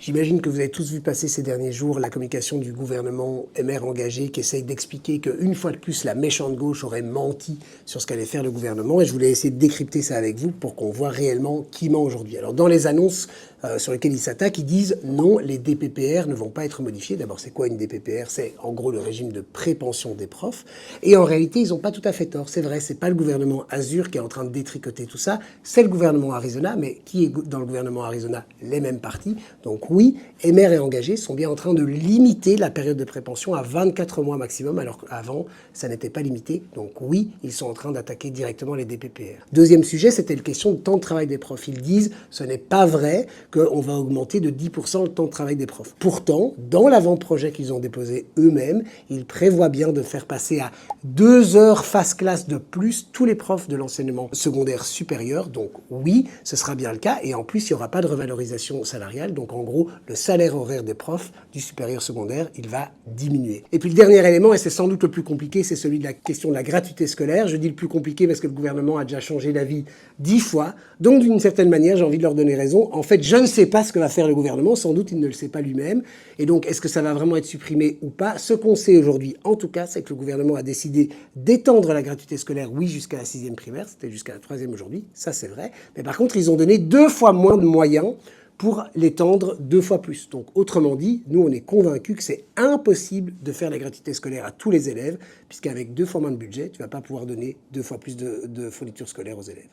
J'imagine que vous avez tous vu passer ces derniers jours la communication du gouvernement MR engagé qui essaye d'expliquer qu'une fois de plus, la méchante gauche aurait menti sur ce qu'allait faire le gouvernement. Et je voulais essayer de décrypter ça avec vous pour qu'on voit réellement qui ment aujourd'hui. Alors, dans les annonces sur lesquelles ils s'attaquent, ils disent non, les DPPR ne vont pas être modifiés. D'abord, c'est quoi une DPPR? C'est en gros le régime de prépension des profs. Et en réalité, ils n'ont pas tout à fait tort. C'est vrai, c'est pas le gouvernement Azur qui est en train de détricoter tout ça. C'est le gouvernement Arizona. Mais qui est dans le gouvernement Arizona? Les mêmes partis. Donc oui, MR et engagés sont bien en train de limiter la période de prépension à 24 mois maximum, alors qu'avant, ça n'était pas limité. Donc oui, ils sont en train d'attaquer directement les DPPR. Deuxième sujet, c'était la question de temps de travail des profs. Ils disent, ce n'est pas vrai qu'on va augmenter de 10% le temps de travail des profs. Pourtant, dans l'avant-projet qu'ils ont déposé eux-mêmes, ils prévoient bien de faire passer à 2 heures face classe de plus tous les profs de l'enseignement secondaire supérieur. Donc oui, ce sera bien le cas. Et en plus, il n'y aura pas de revalorisation salariale. Donc en gros, le salaire horaire des profs du supérieur secondaire, il va diminuer. Et puis le dernier élément, et c'est sans doute le plus compliqué, c'est celui de la question de la gratuité scolaire. Je dis le plus compliqué parce que le gouvernement a déjà changé d'avis 10 fois. Donc d'une certaine manière, j'ai envie de leur donner raison. En fait, je ne sais pas ce que va faire le gouvernement. Sans doute, il ne le sait pas lui-même. Et donc, est-ce que ça va vraiment être supprimé ou pas? Ce qu'on sait aujourd'hui, en tout cas, c'est que le gouvernement a décidé d'étendre la gratuité scolaire, oui, jusqu'à la 6e primaire. C'était jusqu'à la 3e aujourd'hui. Ça, c'est vrai. Mais par contre, ils ont donné 2 fois moins de moyens pour l'étendre 2 fois plus. Donc, autrement dit, nous, on est convaincus que c'est impossible de faire la gratuité scolaire à tous les élèves, puisqu'avec 2 fois moins de budget, tu ne vas pas pouvoir donner 2 fois plus de fourniture scolaire aux élèves.